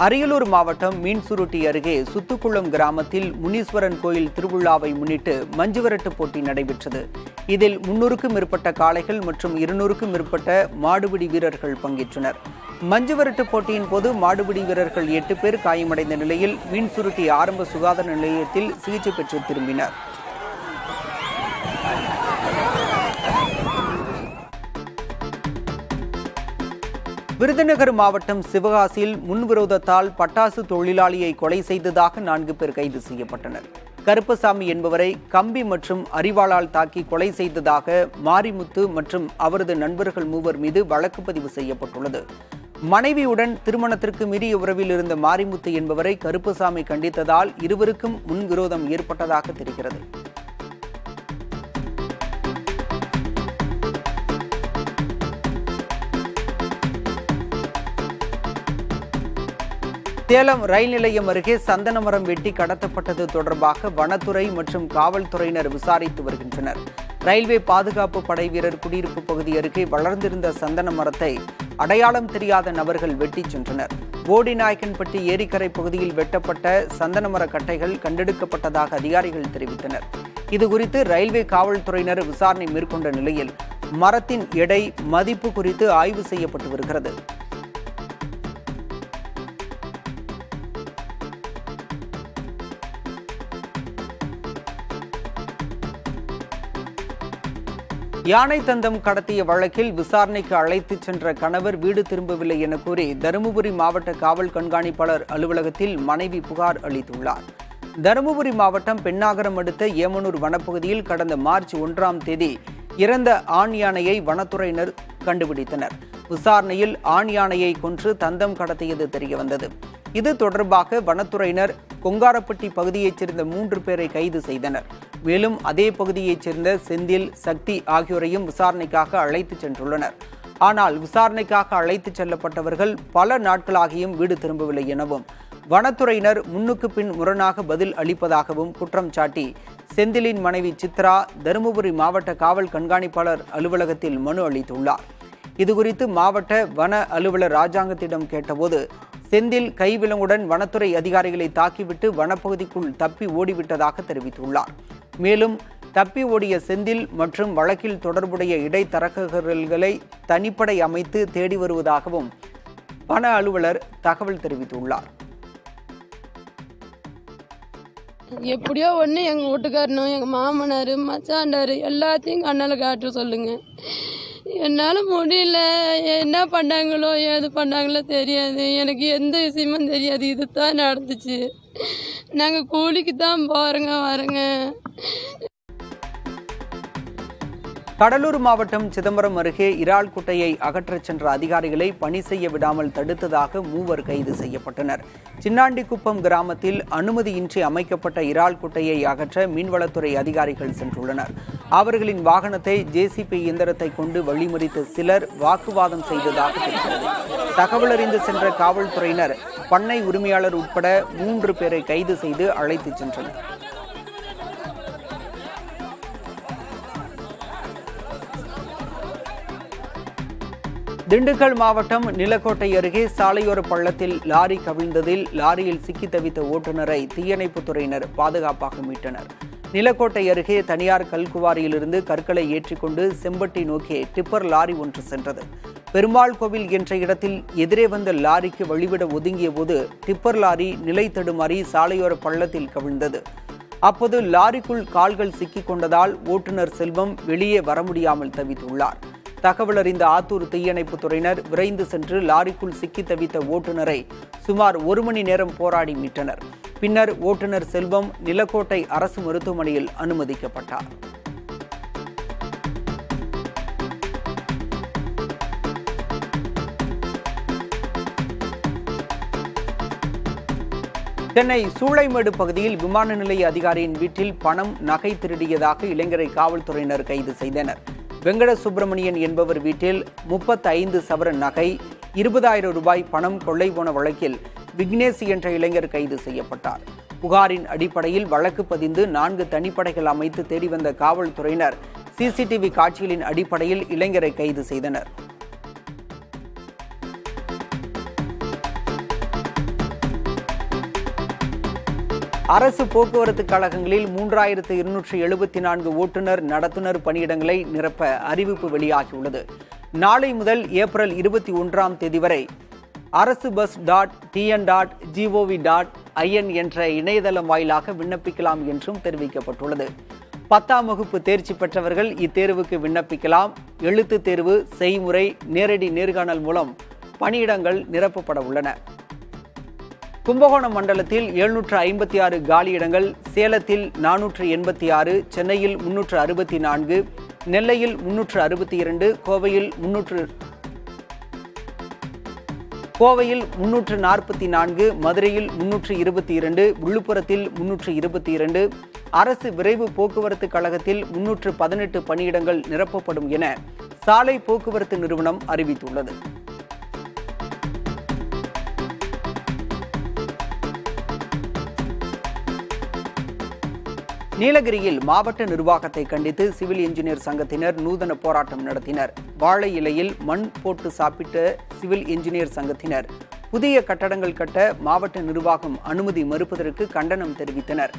அரியலூர் மாவட்டம் மீன்சுருட்டி அருகே சுத்துக்குளம் கிராமத்தில் முனீஸ்வரன் கோயில் திருவிழாவை முன்னிட்டு மஞ்சுவிரட்டு போட்டி நடைபெற்றது. இதில் 300க்கும் மேற்பட்ட காளைகள் மற்றும் 200க்கும் மேற்பட்ட மாடுபிடி வீரர்கள் பங்கேற்றனர். மஞ்சுவிரட்டு போட்டியின் போது மாடுபிடி வீரர்கள் 8 பேர் காயமடைந்த நிலையில் மீன்சுருட்டி ஆரம்ப சுகாதார நிலையத்தில் சிகிச்சை பெற்று திரும்பினர். விருதுநகர் மாவட்டம் சிவகாசியில் முன்விரோதத்தால் பட்டாசு தொழிலாளியை கொலை செய்ததாக 4 பேர் கைது செய்யப்பட்டனர். கருப்பசாமி என்பவரை கம்பி மற்றும் அரிவாளால் தாக்கி கொலை செய்ததாக மாரிமுத்து மற்றும் அவரது நண்பர்கள் 3 மீது வழக்கு பதிவு செய்யப்பட்டுள்ளது. மனைவியுடன் திருமணத்திற்கு மீறிய உறவில் இருந்த மாரிமுத்து என்பவரை கருப்பசாமி கண்டித்ததால் இருவருக்கும் முன்விரோதம் ஏற்பட்டதாக தெரிகிறது. சேலம் ரயில் நிலையம் அருகே சந்தன மரம் வெட்டி கடத்தப்பட்டது தொடர்பாக வனத்துறை மற்றும் காவல்துறையினர் விசாரித்து வருகின்றனர். ரயில்வே பாதுகாப்பு படை வீரர் குடியிருப்பு பகுதி அருகே வளர்ந்திருந்த சந்தன மரத்தை அடையாளம் தெரியாத நபர்கள் வெட்டிச் சென்றனர். போடிநாயக்கன்பட்டி ஏரிக்கரை பகுதியில் வெட்டப்பட்ட சந்தன மர கட்டைகள் கண்டெடுக்கப்பட்டதாக அதிகாரிகள் தெரிவித்தனர். இதுகுறித்து ரயில்வே காவல்துறையினர் விசாரணை மேற்கொண்ட நிலையில் மரத்தின் எடை மதிப்பு குறித்து ஆய்வு செய்யப்பட்டு வருகிறது. யானை தந்தம் கடத்திய வழக்கில் விசாரணைக்கு அழைத்துச் சென்ற கணவர் வீடு திரும்பவில்லை என கூறி தருமபுரி மாவட்ட காவல் கண்காணிப்பாளர் அலுவலகத்தில் மனைவி புகார் அளித்துள்ளார். தருமபுரி மாவட்டம் பெண்ணாகரம் அடுத்த ஏமனூர் வனப்பகுதியில் கடந்த மார்ச் 1ஆம் தேதி இறந்த ஆண் யானையை வனத்துறையினர் கண்டுபிடித்தனர். விசாரணையில் ஆண் யானையை கொன்று தந்தம் கடத்தியது தெரியவந்தது. இது தொடர்பாக வனத்துறையினர் கொங்காரப்பட்டி பகுதியைச் சேர்ந்த 3 பேரை கைது செய்தனர். மேலும் அதே பகுதியைச் சேர்ந்த செந்தில், சக்தி ஆகியோரையும் விசாரணைக்காக அழைத்துச் சென்றுள்ளனர். ஆனால் விசாரணைக்காக அழைத்துச் செல்லப்பட்டவர்கள் பல நாட்களாகியும் வீடு திரும்பவில்லை எனவும் வனத்துறையினர் முன்னுக்கு பின் முரணாக பதில் அளிப்பதாகவும் குற்றம் சாட்டி செந்திலின் மனைவி சித்ரா தருமபுரி மாவட்ட காவல் கண்காணிப்பாளர் அலுவலகத்தில் மனு அளித்துள்ளார். இதுகுறித்து மாவட்ட வன அலுவலர் ராஜாங்கத்திடம் கேட்டபோது செந்தில் கைவிலங்குடன் வனத்துறை அதிகாரிகளை தாக்கிவிட்டு வனப்பகுதிக்குள் தப்பி ஓடிவிட்டதாக தெரிவித்துள்ளார். மேலும் தப்பி ஓடிய செந்தில் மற்றும் வழக்கில் தொடர்புடைய இடைத்தரகர்களை தனிப்படை அமைத்து தேடி வருவதாகவும் வன அலுவலர் தகவல் தெரிவித்துள்ளார். எப்படியோ ஒன்று எங்கள் வீட்டுக்காரனும் எங்கள் மாமனார் மச்சாண்டார் எல்லாத்தையும் கண்ணால் காட்ட சொல்லுங்க. என்னால் முடியல. என்ன பண்ணாங்களோ ஏது பண்ணாங்களோ தெரியாது. எனக்கு எந்த விஷயமும் தெரியாது. இது தான் நடந்துச்சு. நாங்கள் கூலிக்கு தான் போகிறோங்க வரங்க. கடலூர் மாவட்டம் சிதம்பரம் அருகே இறால் குட்டையை அகற்றச் சென்ற அதிகாரிகளை பணி செய்ய விடாமல் தடுத்ததாக 3 கைது செய்யப்பட்டனர். சின்னாண்டிக்குப்பம் கிராமத்தில் அனுமதியின்றி அமைக்கப்பட்ட இறால் குட்டையை அகற்ற மீன்வளத்துறை அதிகாரிகள் சென்றுள்ளனர். அவர்களின் வாகனத்தை ஜேசிபி இயந்திரத்தை கொண்டு வழிமறித்த சிலர் வாக்குவாதம் செய்ததாக தெரிகிறது. தகவல் அறிந்து சென்ற காவல்துறையினர் பண்ணை உரிமையாளர் உட்பட 3 பேரை கைது செய்து அழைத்துச் சென்றனர். திண்டுக்கல் மாவட்டம் நிலக்கோட்டை அருகே சாலையோர பள்ளத்தில் லாரி கவிழ்ந்ததில் லாரியில் சிக்கி தவித்த ஓட்டுநரை தீயணைப்புத்துறையினர் பாதுகாப்பாக மீட்டனர். நிலக்கோட்டை அருகே தனியார் கல்குவாரியிலிருந்து கற்களை ஏற்றிக்கொண்டு செம்பட்டி நோக்கி டிப்பர் லாரி ஒன்று சென்றது. பெருமாள் கோவில் என்ற இடத்தில் எதிரே வந்த லாரிக்கு வழிவிட ஒதுங்கிய போது டிப்பர் லாரி நிலை தடுமாறி சாலையோர பள்ளத்தில் கவிழ்ந்தது. அப்போது லாரிக்குள் கால்கள் சிக்கிக் கொண்டதால் ஓட்டுநர் செல்வம் வெளியே வர முடியாமல் தவித்துள்ளார். தகவல் அறிந்த ஆத்தூர் தீயணைப்புத்துறையினர் விரைந்து சென்று லாரிக்குள் சிக்கி தவித்த ஓட்டுநரை சுமார் 1 மணி நேரம் போராடி மீட்டனர். பின்னர் ஓட்டுநர் செல்வம் நிலக்கோட்டை அரசு மருத்துவமனையில் அனுமதிக்கப்பட்டார். சென்னை சூளைமேடு பகுதியில் விமான நிலைய அதிகாரியின் வீட்டில் பணம், நகை திருடியதாக இளைஞரை காவல்துறையினர் கைது செய்தனர். வெங்கட சுப்பிரமணியன் என்பவர் வீட்டில் 35 சவரன் நகை, 20,000 ரூபாய் பணம் கொள்ளை போன வழக்கில் விக்னேஷ் என்ற இளைஞர் கைது செய்யப்பட்டார். புகாரின் அடிப்படையில் வழக்கு பதிந்து 4 தனிப்படைகள் அமைத்து தேடி வந்த காவல்துறையினர் சிசிடிவி காட்சிகளின் அடிப்படையில் இளைஞரை கைது செய்தனர். அரசு போக்குவரத்து கழகங்களில் 3274 ஓட்டுநர் நடத்துனர் பணியிடங்களை நிரப்ப அறிவிப்பு வெளியாகியுள்ளது. நாளை முதல் ஏப்ரல் 21ஆம் தேதி வரை arasubus.tn.gov.in என்ற இணையதளம் வாயிலாக விண்ணப்பிக்கலாம் என்றும் தெரிவிக்கப்பட்டுள்ளது. 10ஆம் வகுப்பு தேர்ச்சி பெற்றவர்கள் இத்தேர்வுக்கு விண்ணப்பிக்கலாம். எழுத்து தேர்வு, செய்முறை, நேரடி நேர்காணல் மூலம் பணியிடங்கள் நிரப்பப்பட உள்ளன. கும்பகோணம் மண்டலத்தில் 756 காலியிடங்கள், சேலத்தில் 486, சென்னையில் 364, நெல்லையில் 362, கோவையில் 344, மதுரையில் 322, விழுப்புரத்தில் 322, அரசு விரைவு போக்குவரத்து கழகத்தில் 318 பணியிடங்கள் நிரப்பப்படும் என சாலை போக்குவரத்து நிறுவனம் அறிவித்துள்ளது. நீலகிரியில் மாவட்ட நிர்வாகத்தை கண்டித்து சிவில் என்ஜினியர் சங்கத்தினர் நூதன போராட்டம் நடத்தினர். வாழை இலையில் மண் போட்டு சாப்பிட்ட சிவில் என்ஜினியர் சங்கத்தினர் புதிய கட்டடங்கள் கட்ட மாவட்ட நிர்வாகம் அனுமதி மறுப்பதற்கு கண்டனம் தெரிவித்தனர்.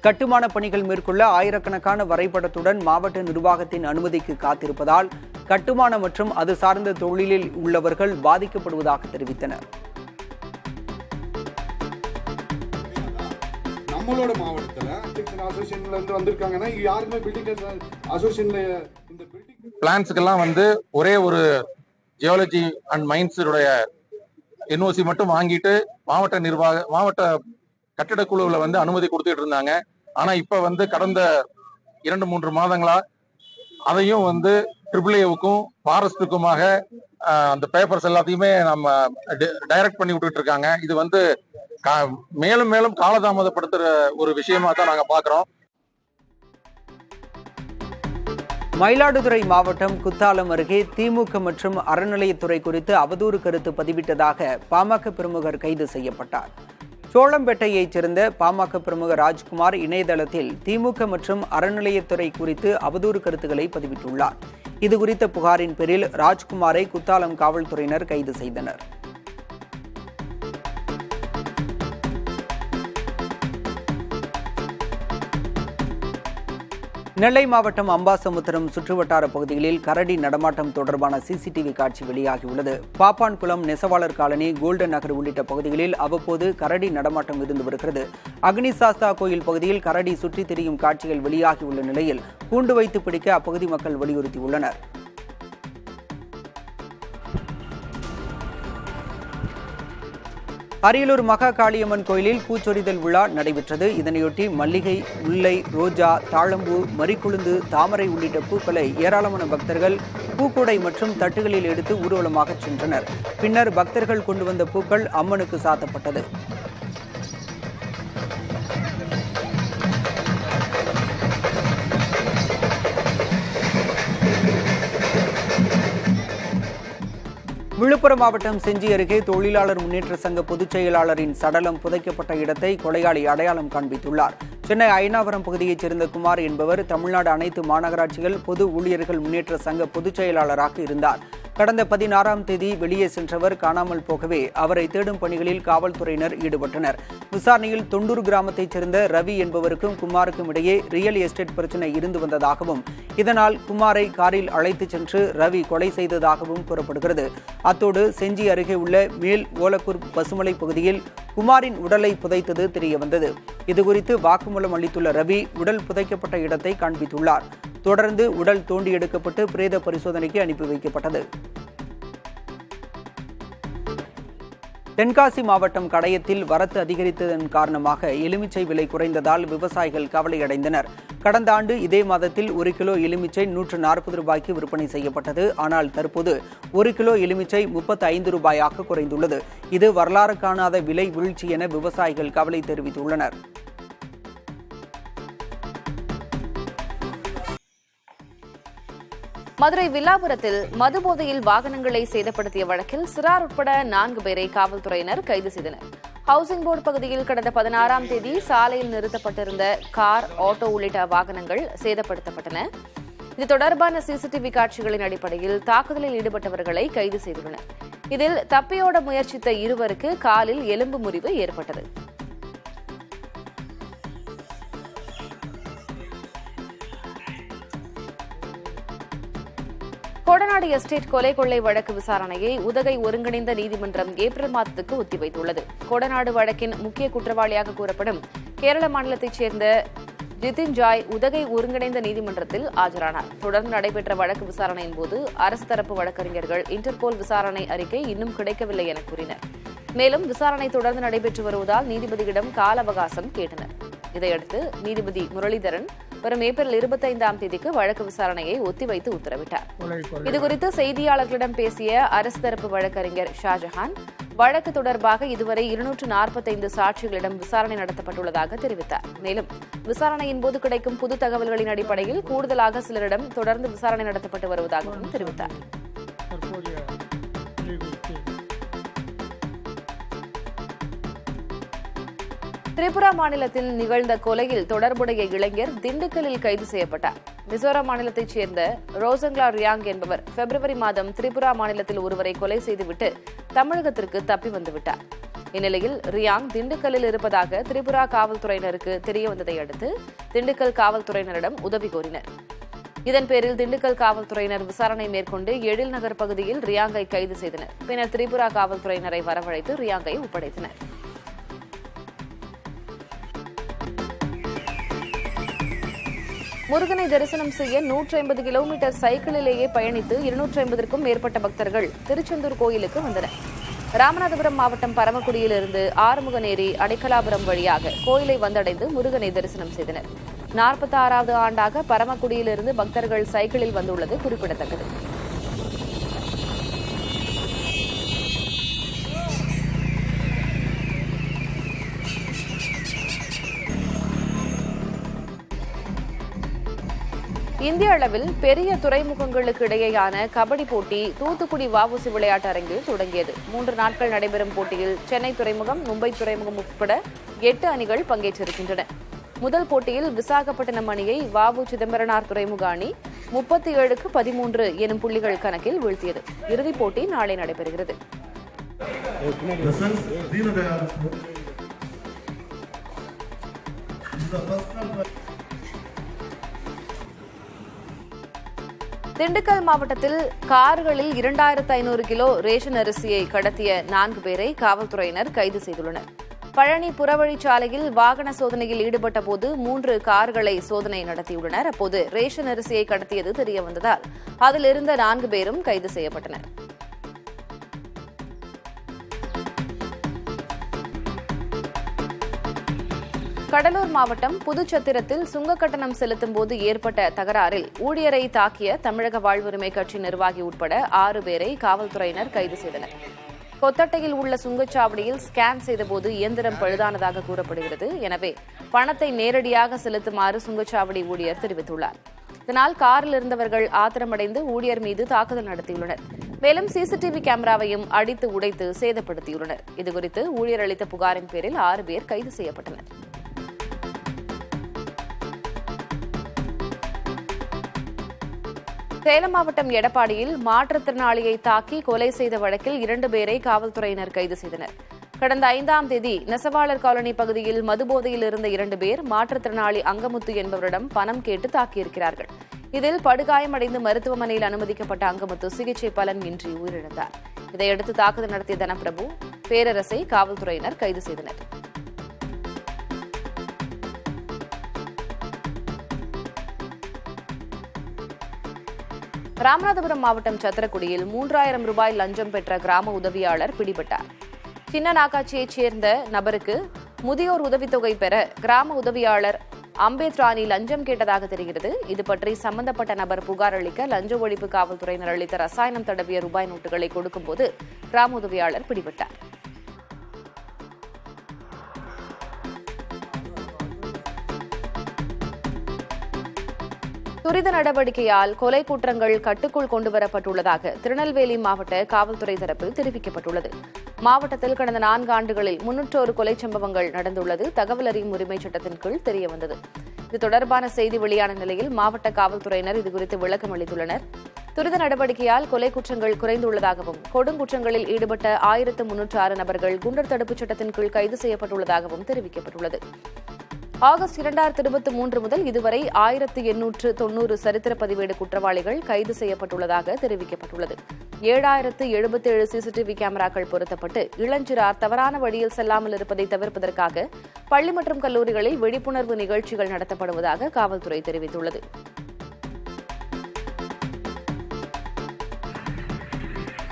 கட்டுமான பணிகள் மேற்கொள்ள ஆயிரக்கணக்கான வரைபடத்துடன் மாவட்ட நிர்வாகத்தின் அனுமதிக்கு காத்திருப்பதால் கட்டுமான மற்றும் அது சார்ந்த தொழிலில் உள்ளவர்கள் பாதிக்கப்படுவதாக தெரிவித்தனர். நம்மளோட மாவட்டத்துல அசோசியேஷன்ல இருந்து வந்திருக்காங்கன்னா யாருமே பில்டிங் அசோசியேஷன்ல இந்த பில்டிங் பிளான்ஸ்க்கெல்லாம் ஒரே ஒரு ஜியாலஜி அண்ட் மைன்ஸுடைய என்ஓசி மட்டும் வாங்கிட்டு மாவட்ட கட்டிடக்குழுவில் அனுமதி கொடுத்துட்டு இருந்தாங்க. ஆனா இப்ப கடந்த 2-3 மாதங்களா அதையும் AAAவுக்கும் ஃபாரஸ்டுக்குமாக அந்த பேப்பர்ஸ் எல்லாத்தையுமே நம்ம டைரக்ட் பண்ணி விட்டுட்டு இருக்காங்க. இது மேலும் மேலும் காலதாமதப்படுத்துற ஒரு விஷயமா தான் நாங்க பாக்குறோம். மயிலாடுதுறை மாவட்டம் குத்தாலம் அருகே திமுக மற்றும் அறநிலையத்துறை குறித்து அவதூறு கருத்து பதிவிட்டதாக பாமக பிரமுகர் கைது செய்யப்பட்டார். சோளம்பேட்டையைச் சேர்ந்த பாமக பிரமுகர் ராஜ்குமார் இணையதளத்தில் திமுக மற்றும் அறநிலையத்துறை குறித்து அவதூறு கருத்துக்களை பதிவிட்டுள்ளார். இதுகுறித்த புகாரின் பேரில் ராஜ்குமாரை குத்தாலம் காவல்துறையினர் கைது செய்தனர். நெல்லை மாவட்டம் அம்பாசமுத்திரம் சுற்றுவட்டார பகுதிகளில் கரடி நடமாட்டம் தொடர்பான சிசிடிவி காட்சி வெளியாகியுள்ளது. பாப்பான்குளம், நெசவாளர் காலனி, கோல்டன் நகர் உள்ளிட்ட பகுதிகளில் அவ்வப்போது கரடி நடமாட்டம் இருந்து வருகிறது. அக்னிசாஸ்தா கோயில் பகுதியில் கரடி சுற்றித் திரியும் காட்சிகள் வெளியாகியுள்ள நிலையில் கூண்டு வைத்து பிடிக்க அப்பகுதி மக்கள் வலியுறுத்தியுள்ளனர். அரியலூர் மகா காளியம்மன் கோயிலில் பூச்சொரிதல் விழா நடைபெற்றது. இதனையொட்டி மல்லிகை, முல்லை, ரோஜா, தாழம்பூ, மரிக்குழுந்து, தாமரை உள்ளிட்ட பூக்களை ஏராளமான பக்தர்கள் பூக்கூடை மற்றும் தட்டுகளில் எடுத்து ஊர்வலமாக சென்றனர். பின்னர் பக்தர்கள் கொண்டு வந்த பூக்கள் அம்மனுக்கு சாத்தப்பட்டது. விழுப்புரம் மாவட்டம் செஞ்சி அருகே தொழிலாளர் முன்னேற்ற சங்க பொதுச் செயலாளரின் சடலம் புதைக்கப்பட்ட இடத்தை கொலையாளி அடையாளம் காண்பித்துள்ளார். சென்னை அயனாவரம் பகுதியைச் சேர்ந்த குமார் என்பவர் தமிழ்நாடு அனைத்து மாநகராட்சிகள் பொது ஊழியர்கள் முன்னேற்ற சங்க பொதுச் செயலாளராக இருந்தார். கடந்த 16ஆம் தேதி வெளியே சென்றவர் காணாமல் போகவே அவரை தேடும் பணிகளில் காவல்துறையினர் ஈடுபட்டனர். விசாரணையில் தொண்டூர் கிராமத்தைச் சேர்ந்த ரவி என்பவருக்கும் குமாருக்கும் இடையே ரியல் எஸ்டேட் பிரச்சினை இருந்து வந்ததாகவும் இதனால் குமாரை காரில் அழைத்துச் சென்று ரவி கொலை செய்ததாகவும் கூறப்படுகிறது. அத்தோடு செஞ்சி அருகே உள்ள மேல் ஓலக்கூர் பசுமலை பகுதியில் குமாரின் உடலை புதைத்தது தெரியவந்தது. இதுகுறித்து வாக்குமூலம் அளித்துள்ள ரவி உடல் புதைக்கப்பட்ட இடத்தை காண்பித்துள்ளார். தொடர்ந்து உடல் தோண்டி எடுக்கப்பட்டு பிரேத பரிசோதனைக்கு அனுப்பி வைக்கப்பட்டது. தென்காசி மாவட்டம் கடையத்தில் வரத்து அதிகரித்ததன் காரணமாக எலுமிச்சை விலை குறைந்ததால் விவசாயிகள் கவலையடைந்தனர். கடந்த ஆண்டு இதே மாதத்தில் 1 கிலோ எலுமிச்சை 140 ரூபாய்க்கு விற்பனை செய்யப்பட்டது. ஆனால் தற்போது 1 கிலோ எலுமிச்சை 35 ரூபாயாக குறைந்துள்ளது. இது வரலாறு காணாத விலை வீழ்ச்சி என விவசாயிகள் கவலை தெரிவித்துள்ளனர். மதுரை வில்லாபுரத்தில் மதுபோதையில் வாகனங்களை சேதப்படுத்திய வழக்கில் சிறார் உட்பட 4 பேரை காவல்துறையினர் கைது செய்தனர். ஹவுசிங் போர்டு பகுதியில் கடந்த 16ஆம் தேதி சாலையில் நிறுத்தப்பட்டிருந்த கார், ஆட்டோ உள்ளிட்ட வாகனங்கள் சேதப்படுத்தப்பட்டன. இது தொடர்பான சிசிடிவி காட்சிகளின் அடிப்படையில் தாக்குதலில் ஈடுபட்டவர்களை கைது செய்துள்ளனர். இதில் தப்பியோட முயற்சித்த இருவருக்கு காலில் எலும்பு முறிவு ஏற்பட்டது. கொடநாடு எஸ்டேட் கொலை கொள்ளை வழக்கு விசாரணையை உதகை ஒருங்கிணைந்த நீதிமன்றம் ஏப்ரல் மாதத்துக்கு ஒத்திவைத்துள்ளது. கொடநாடு வழக்கின் முக்கிய குற்றவாளியாக கூறப்படும் கேரள மாநிலத்தைச் சேர்ந்த ஜிதின் ஜாய் உதகை ஒருங்கிணைந்த நீதிமன்றத்தில் ஆஜரானார். தொடர்ந்து நடைபெற்ற வழக்கு விசாரணையின் போது அரசு தரப்பு வழக்கறிஞர்கள் இன்டர்போல் விசாரணை அறிக்கை இன்னும் கிடைக்கவில்லை என கூறினர். மேலும் விசாரணை தொடர்ந்து நடைபெற்று வருவதால் நீதிபதியிடம் கால அவகாசம் கேட்டனர். இதையடுத்து நீதிபதி முரளிதரன் வரும் ஏப்ரல் 25ஆம் தேதிக்கு வழக்கு விசாரணையை ஒத்திவைத்து உத்தரவிட்டார். இதுகுறித்து செய்தியாளர்களிடம் பேசிய அரசு தரப்பு வழக்கறிஞர் ஷாஜஹான் வழக்கு தொடர்பாக இதுவரை 245 சாட்சிகளிடம் விசாரணை நடத்தப்பட்டுள்ளதாக தெரிவித்தார். மேலும் விசாரணையின் போது கிடைக்கும் புது தகவல்களின் அடிப்படையில் கூடுதலாக சிலரிடம் தொடர்ந்து விசாரணை நடத்தப்பட்டு வருவதாகவும் தெரிவித்தார். திரிபுரா மாநிலத்தில் நிகழ்ந்த கொலையில் தொடர்புடைய இளைஞர் திண்டுக்கல்லில் கைது செய்யப்பட்டார். மிசோரம் மாநிலத்தைச் சேர்ந்த ரோசங்லா ரியாங் என்பவர் பிப்ரவரி மாதம் திரிபுரா மாநிலத்தில் ஒருவரை கொலை செய்துவிட்டு தமிழகத்திற்கு தப்பி வந்துவிட்டார். இந்நிலையில் ரியாங் திண்டுக்கல்லில் இருப்பதாக திரிபுரா காவல்துறையினருக்கு தெரியவந்ததை அடுத்து திண்டுக்கல் காவல்துறையினரிடம் உதவி கோரினர். இதன் பேரில் திண்டுக்கல் காவல்துறையினர் விசாரணை மேற்கொண்டு எழில் நகர் பகுதியில் ரியாங்கை கைது செய்தனர். பின்னர் திரிபுரா காவல்துறையினரை வரவழைத்து ரியாங்கை ஒப்படைத்தனர். முருகனை தரிசனம் செய்ய 150 கிலோமீட்டர் சைக்கிளிலேயே பயணித்து 250க்கும் மேற்பட்ட பக்தர்கள் திருச்செந்தூர் கோயிலுக்கு வந்தனர். ராமநாதபுரம் மாவட்டம் பரமக்குடியிலிருந்து ஆறுமுகநேரி அடைக்கலாபுரம் வழியாக கோயிலை வந்தடைந்து முருகனை தரிசனம் செய்தனர். 46வது ஆண்டாக பரமக்குடியிலிருந்து பக்தர்கள் சைக்கிளில் வந்துள்ளது குறிப்பிடத்தக்கது. இந்திய அளவில் பெரிய துறைமுகங்களுக்கு இடையேயான கபடி போட்டி தூத்துக்குடி வஉசி விளையாட்டு அரங்கில் தொடங்கியது. 3 நாட்கள் நடைபெறும் போட்டியில் சென்னை துறைமுகம், மும்பை துறைமுகம் உட்பட 8 அணிகள் பங்கேற்றிருக்கின்றன. முதல் போட்டியில் விசாகப்பட்டினம் அணியை வஉ சிதம்பரனார் துறைமுக அணி 37க்கு 13 எனும் புள்ளிகள் கணக்கில் வீழ்த்தியது. இறுதிப் போட்டி நாளை நடைபெறுகிறது. திண்டுக்கல் மாவட்டத்தில் கார்களில் 2500 கிலோ ரேஷன் அரிசியை கடத்திய 4 பேரை காவல்துறையினர் கைது செய்துள்ளனர். பழனி புறவழிச்சாலையில் வாகன சோதனையில் ஈடுபட்ட போது 3 கார்களை சோதனை நடத்தியுள்ளனர். அப்போது ரேஷன் அரிசியை கடத்தியது தெரியவந்ததால் அதில் இருந்த 4 பேரும் கைது செய்யப்பட்டனர். கடலூர் மாவட்டம் புதுச்சத்திரத்தில் சுங்க கட்டணம் செலுத்தும் போது ஏற்பட்ட தகராறில் ஊழியரை தாக்கிய தமிழக வாழ்வுரிமை கட்சி நிர்வாகி உட்பட 6 பேரை காவல்துறையினர் கைது செய்தனர். கொத்தட்டையில் உள்ள சுங்கச்சாவடியில் ஸ்கேன் செய்தபோது இயந்திரம் பழுதானதாக கூறப்படுகிறது. எனவே பணத்தை நேரடியாக செலுத்துமாறு சுங்கச்சாவடி ஊழியர் தெரிவித்துள்ளார். இதனால் காரில் இருந்தவர்கள் ஆத்திரமடைந்து ஊழியர் மீது தாக்குதல் நடத்தியுள்ளனர். மேலும் சிசிடிவி கேமராவையும் அடித்து உடைத்து சேதப்படுத்தியுள்ளனர். இதுகுறித்து ஊழியர் அளித்த புகாரின் பேரில் 6 பேர் கைது செய்யப்பட்டனர். சேலம் மாவட்டம் எடப்பாடியில் மாற்றுத்திறனாளியை தாக்கி கொலை செய்த வழக்கில் 2 பேரை காவல்துறையினர் கைது செய்தனர். கடந்த 5ஆம் தேதி நெசவாளர் காலனி பகுதியில் மதுபோதையில் இருந்த 2 பேர் மாற்றுத்திறனாளி அங்கமுத்து என்பவரிடம் பணம் கேட்டு தாக்கியிருக்கிறார்கள். இதில் படுகாயமடைந்து மருத்துவமனையில் அனுமதிக்கப்பட்ட அங்கமுத்து சிகிச்சை பலனின்றி உயிரிழந்தார். இதையடுத்து தாக்குதல் நடத்திய தனப்பிரபு, பேரரசை காவல்துறையினர் கைது செய்தனர். ராமநாதபுரம் மாவட்டம் சத்திரக்குடியில் 3000 ரூபாய் லஞ்சம் பெற்ற கிராம உதவியாளர் பிடிபட்டார். சின்னநாக்காட்சியைச் சேர்ந்த நபருக்கு முதியோர் உதவித்தொகை பெற கிராம உதவியாளர் அம்பேத்ராணி லஞ்சம் கேட்டதாக தெரிகிறது. இதுபற்றி சம்பந்தப்பட்ட நபர் புகார் அளிக்க லஞ்ச ஒழிப்பு காவல்துறையினர் அளித்த ரசாயனம் தடவிய ரூபாய் நோட்டுகளை கொடுக்கும்போது கிராம உதவியாளர் பிடிபட்டார். துரித நடவடிக்கையால் கொலை குற்றங்கள் கட்டுக்குள் கொண்டுவரப்பட்டுள்ளதாக திருநெல்வேலி மாவட்ட காவல்துறை தரப்பில் தெரிவிக்கப்பட்டுள்ளது. மாவட்டத்தில் கடந்த 4 ஆண்டுகளில் 301 கொலை சம்பவங்கள் நடந்துள்ளது தகவல் அறியும் உரிமை சட்டத்தின் கீழ் தெரியவந்தது. இது தொடர்பான செய்தி வெளியான நிலையில் மாவட்ட காவல்துறையினர் இதுகுறித்து விளக்கம் அளித்துள்ளனர். துரித நடவடிக்கையால் கொலை குற்றங்கள் குறைந்துள்ளதாகவும் கொடுங்குற்றங்களில் ஈடுபட்ட 1306 நபர்கள் குண்டர் தடுப்புச் சட்டத்தின் கீழ் கைது செய்யப்பட்டுள்ளதாகவும் தெரிவிக்கப்பட்டுள்ளது. ஆகஸ்ட் 2023 முதல் இதுவரை 1890 சரித்திர பதிவேடு குற்றவாளிகள் கைது செய்யப்பட்டுள்ளதாக தெரிவிக்கப்பட்டுள்ளது. 7077 சிசிடிவி கேமராக்கள் பொருத்தப்பட்டு இளஞ்சிறார் தவறான வழியில் செல்லாமல் இருப்பதை தவிர்ப்பதற்காக பள்ளி மற்றும் கல்லூரிகளில் விழிப்புணர்வு நிகழ்ச்சிகள் நடத்தப்படுவதாக காவல்துறை தெரிவித்துள்ளது.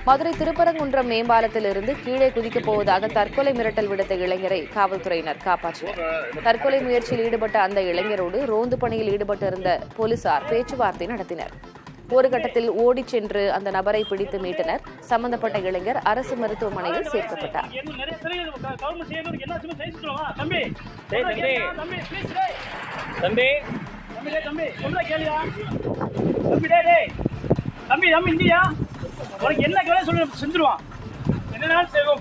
மதுரை திருப்பரங்குன்றம் மேம்பாலத்தில் இருந்து கீழே குதிக்கப் போவதாக தற்கொலை மிரட்டல் விடுத்த இளைஞரை காவல்துறையினர் காப்பாற்றினர். தற்கொலை முயற்சியில் ஈடுபட்ட அந்த இளைஞரோடு ரோந்து பணியில் ஈடுபட்டிருந்த போலீசார் பேச்சுவார்த்தை நடத்தினர். ஒரு கட்டத்தில் ஓடிச் சென்று அந்த நபரை பிடித்து மீட்டனர். சம்பந்தப்பட்ட இளைஞர் அரசு மருத்துவமனையில் சேர்க்கப்பட்டார். உனக்கு என்ன வேலை சொல்லி செஞ்சிருவான். என்ன செய்வோம்.